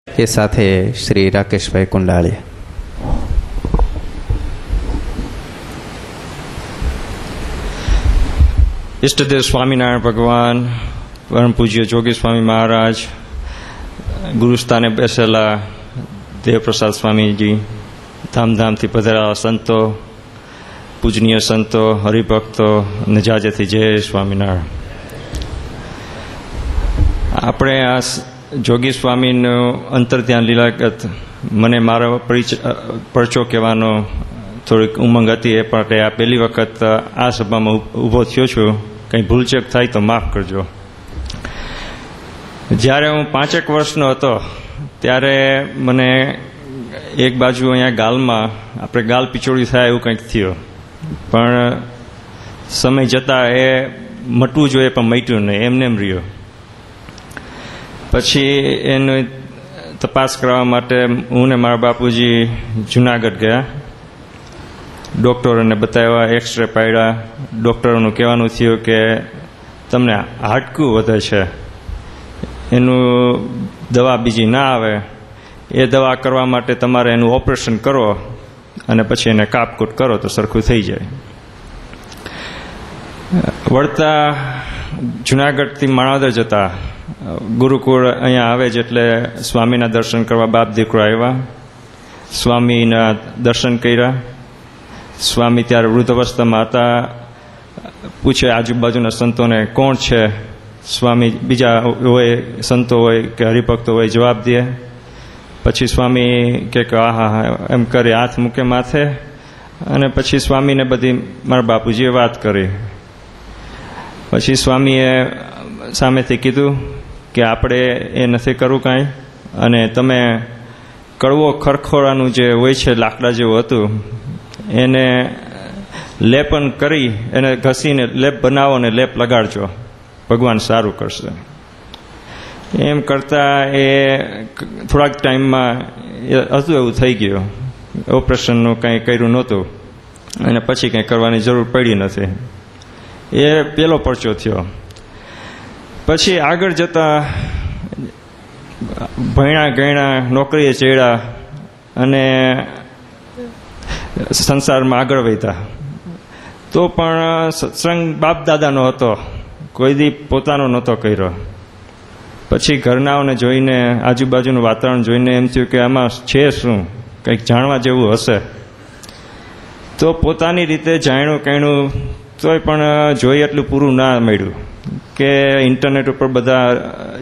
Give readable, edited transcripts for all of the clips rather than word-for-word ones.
એ સાથે શ્રી રાકેશભાઈ કુંડાળીયા. ઈષ્ટદેવ સ્વામિનારાયણ ભગવાન, પરમ પૂજ્ય જોગી સ્વામી મહારાજ, ગુરુસ્થાને બેસેલા દેવપ્રસાદ સ્વામીજી, ધામધામથી પધારેલા સંતો, પૂજનીય સંતો, હરિભક્તો, નજાજેથી જય સ્વામિનારાયણ. આપણે આ જોગી સ્વામીનું અંતર્ધ્યાન લીલાગત મને મારો પરચો કહેવાનો થોડીક ઉમંગ હતી, એ માટે આ પહેલી વખત આ સભામાં ઊભો થયો છું. કંઈ ભૂલચેક થાય તો માફ કરજો. જ્યારે હું 5 વર્ષનો હતો ત્યારે મને એક બાજુ અહીંયા ગાલમાં આપણે ગાલ પીચોડી થાય એવું કંઈક થયું, પણ સમય જતાં એ મટવું જોઈએ પણ મટ્યું નહીં, એમને એમ રહ્યો. પછી એની તપાસ કરવા માટે હું ને મારા બાપુજી જુનાગઢ ગયા. ડૉક્ટરોને બતાવ્યા, એક્સરે પાડ્યા. ડૉક્ટરોનું કહેવાનું થયું કે તમને હાડકું વધે છે, એનું દવા બીજી ના આવે, એ દવા કરવા માટે તમારે એનું ઓપરેશન કરો અને પછી એને કાપકૂટ કરો તો સરખું થઈ જાય. વળતા જુનાગઢથી માણાવદર જતા ગુરુકુળ અહીંયા આવે જ એટલે સ્વામીના દર્શન કરવા બાપ દીકરો આવ્યા. સ્વામીના દર્શન કર્યા. સ્વામી ત્યારે વૃદ્ધ અવસ્થામાં હતા. પૂછે આજુબાજુના સંતોને કોણ છે. સ્વામી બીજા હોય, સંતો હોય કે હરિભક્તો હોય, જવાબ દે. પછી સ્વામી કે હા એમ કરી હાથ મૂકે માથે, અને પછી સ્વામીને બધી મારા બાપુજીએ વાત કરી. પછી સ્વામીએ સામેથી કીધું કે આપણે એ નથી કરવું કાંઈ, અને તમે કડવો ખરખોરાનું જે હોય છે લાકડા જેવું હતું એને લેપન કરી એને ઘસીને લેપ બનાવો ને લેપ લગાડજો, ભગવાન સારું કરશે. એમ કરતાં એ થોડાક ટાઈમમાં હતું એવું થઈ ગયું. ઓપરેશનનું કંઈ કર્યું નહોતું અને પછી કંઈ કરવાની જરૂર પડી નથી. એ પહેલો પરચો થયો. પછી આગળ જતા ભણ્યા ગણ્યા, નોકરીએ ચડ્યા અને સંસારમાં આગળ વધ્યા. તો પણ સત્સંગ બાપ દાદાનો હતો, કોઈ દી પોતાનો નહોતો કર્યો. પછી ઘરનાઓને જોઈને, આજુબાજુનું વાતાવરણ જોઈને એમ થયું કે આમાં છે શું, કંઈક જાણવા જેવું હશે. તો પોતાની રીતે જાણ્યું કણ્યું, તોય પણ જોઈ એટલું પૂરું ના મળ્યું. કે ઇન્ટરનેટ ઉપર બધા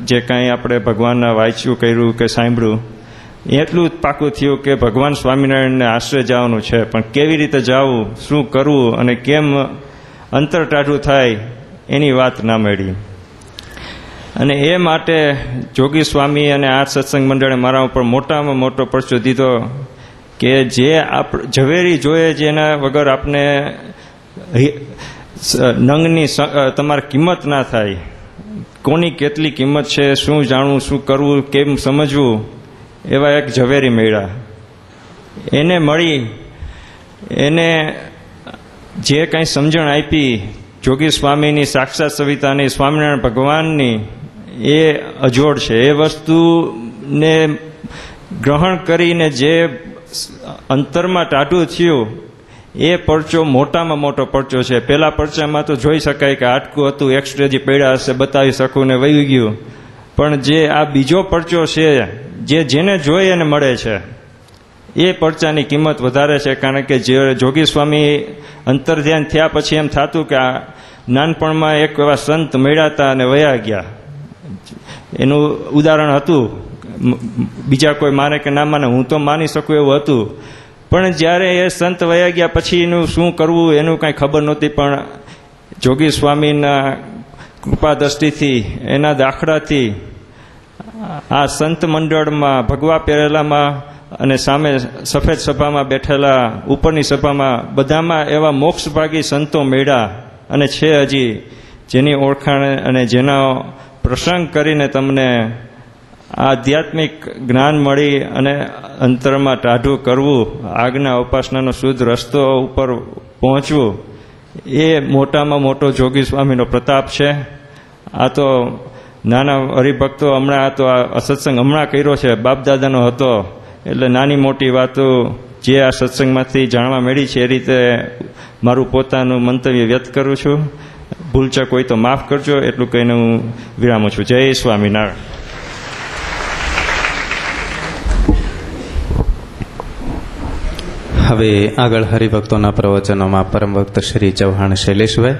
જે કાંઈ આપણે ભગવાનના વાંચ્યું કર્યું કે સાંભળ્યું, એટલું જ પાકું થયું કે ભગવાન સ્વામિનારાયણને આશ્રય જવાનું છે, પણ કેવી રીતે જવું, શું કરવું અને કેમ અંતર ટાઢું થાય એની વાત ના મળી. અને એ માટે જોગી સ્વામી અને આ સત્સંગ મંડળે મારા ઉપર મોટામાં મોટો પરચો દીધો કે જે ઝવેરી જોઈએ જેના વગર આપણે નંગની તમારી કિંમત ના થાય, કોની કેટલી કિંમત છે, શું જાણવું, શું કરવું, કેમ સમજવું, એવા એક ઝવેરી મળ્યા. એને મળી, એને જે કાંઈ સમજણ આપી જોગી સ્વામીની સાક્ષાત સવિતાની, સ્વામિનારાયણ ભગવાનની, એ અજોડ છે. એ વસ્તુને ગ્રહણ કરીને જે અંતરમાં ટાઢું થયું એ પરચો મોટામાં મોટો પરચો છે. પહેલા પરચામાં તો જોઈ શકાય કે હાડકું હતું, એક્સરે જે પડ્યા હશે બતાવી શકું ને વહી ગયું. પણ જે આ બીજો પરચો છે, જેને જોઈ એને મળે છે, એ પરચાની કિંમત વધારે છે. કારણ કે જે જોગી સ્વામી અંતર્ધ્યાન થયા પછી એમ થતું કે આ નાનપણમાં એક એવા સંત મળ્યા હતા અને વયા ગયા. એનું ઉદાહરણ હતું. બીજા કોઈ માને કે ના માને, હું તો માની શકું એવું હતું. પણ જ્યારે એ સંત વયા ગયા પછી એનું શું કરવું એનું કાંઈ ખબર નહોતી. પણ જોગી સ્વામીના કૃપા દ્રષ્ટિથી, એના દાખલાથી આ સંત મંડળમાં, ભગવા પહેરેલામાં અને સામે સફેદ સભામાં બેઠેલા, ઉપરની સભામાં, બધામાં એવા મોક્ષભાગી સંતો મળ્યા અને છે હજી, જેની ઓળખાણ અને જેના પ્રસંગ કરીને તમને આધ્યાત્મિક જ્ઞાન મળી અને અંતરમાં ટાઢું કરવું, આજ્ઞા ઉપાસનાનો શુદ્ધ રસ્તો ઉપર પહોંચવું, એ મોટામાં મોટો જોગી સ્વામીનો પ્રતાપ છે. આ તો નાના હરિભક્તો હમણાં તો આ સત્સંગ હમણાં કર્યો છે, બાપદાદાનો હતો, એટલે નાની મોટી વાતો જે આ સત્સંગમાંથી જાણવા મળી છે એ રીતે મારું પોતાનું મંતવ્ય વ્યક્ત કરું છું. ભૂલચક હોય તો માફ કરજો, એટલું કહીને હું વિરામું છું. જય સ્વામિનારાયણ. હવે આગળ હરિભક્તોના પ્રવચનોમાં પરમ ભક્ત શ્રી ચૌહાણ શૈલેષભાઈ.